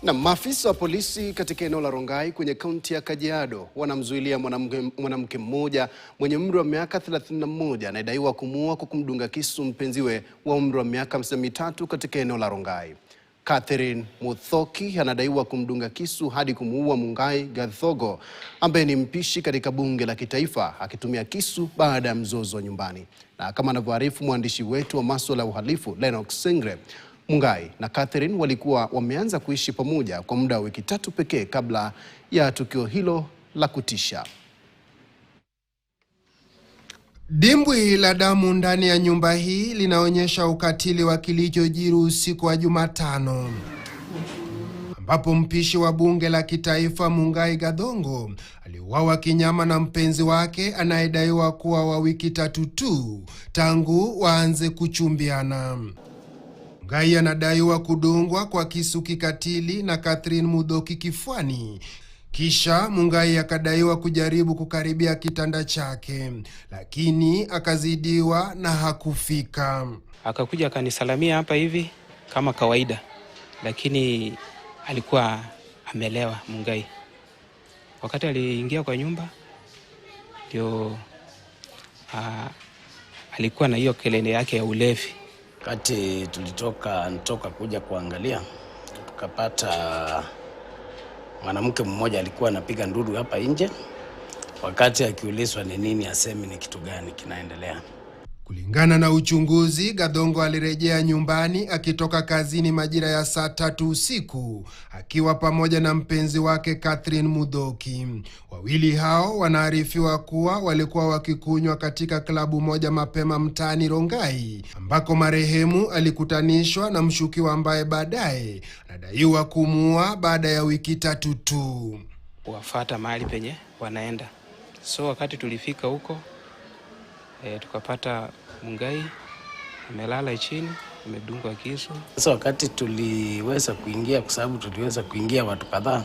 Na maafisa wa polisi katika eneo la Rongai kwenye kaunti ya Kajiado wanamzuilia mwanamke mmoja mwenye umri wa miaka 31 anayedaiwa kumuua kwa kumdunga kisu mpenziwe wa umri wa miaka 53 katika eneo la Rongai. Catherine Muthoki anadaiwa kumdunga kisu hadi kumuua Mungai Gathogo ambaye ni mpishi katika bunge la kitaifa akitumia kisu baada ya mzozo wa nyumbani. Na kama anavyoarifu mwandishi wetu wa masuala ya uhalifu Lennox Sengre, Mungai na Catherine walikuwa wameanza kuishi pamoja kwa muda wa wiki 3 pekee kabla ya tukio hilo la kutisha. Dimbwi la damu ndani ya nyumba hii linaonyesha ukatili wa kilichojiri usiku wa Jumatano, ambapo mpishi wa bunge la kitaifa Mungai Gathogo aliuawa kinyama na mpenzi wake anayedaiwa kuwa wa wiki 3 tu tangu waanze kuchumbiana. Mungai anadaiwa kudungwa kwa kisu kikatili na Catherine Muthoki kifuani. Kisha Mungai akadaiwa kujaribu kukaribia kitanda chake, lakini akazidiwa na hakufika. Akakuja akanisalamia hapa hivi kama kawaida, lakini alikuwa amelewa Mungai. Wakati aliingia kwa nyumba ndio alikuwa na hiyo kelele yake ya ulevi. Wakati nitoka kuja kuangalia, tukapata mwanamke mmoja alikuwa anapiga nduru hapa nje. Wakati akiulizwa ni nini, asemi ni kitu gani kinaendelea. Kulingana na uchunguzi, Gathogo alirejea nyumbani akitoka kazini majira ya saa 3 usiku akiwa pamoja na mpenzi wake Catherine Muthoki. Wawili hao wanaarifiwa kuwa walikuwa wakikunywa katika klabu moja mapema mtaani Rongai, ambako marehemu alikutanishwa na mshukiwa ambaye baadaye anadaiwa kumuua baada ya wiki 3 tu. Wafuata mahali penye wanaenda. So wakati tulifika huko, tukapata Mungai amelala chini, amedungwa kisu. Sasa wakati tuliweza kuingia, kwa sababu tuliweza kuingia watu kadhaa,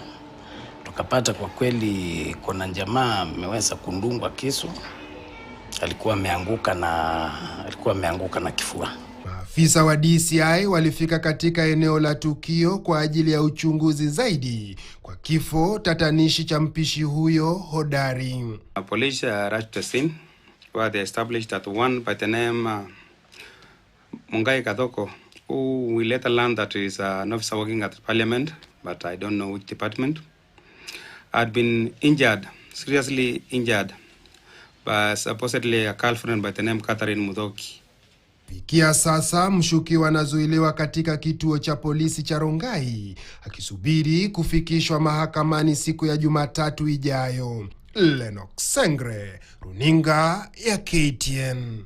tukapata kwa kweli kuna jamaa ameweza kundungwa kisu. Alikuwa ameanguka na kifua. Maafisa wa DCI walifika katika eneo la tukio kwa ajili ya uchunguzi zaidi kwa kifo tatanishi cha mpishi huyo hodari. Police rushed the scene where they established that one by the name Mungai Gathogo, who we later learned that is an officer working at the parliament, but I don't know which department, had been injured, seriously injured, by supposedly a girlfriend by the name Catherine Muthoki. Fikia sasa mshukiwa anazuiliwa katika kituo cha polisi cha Rongai akisubiri kufikishwa mahakamani siku ya Jumatatu ijayo. Lennox Sengre, runinga ya KTN.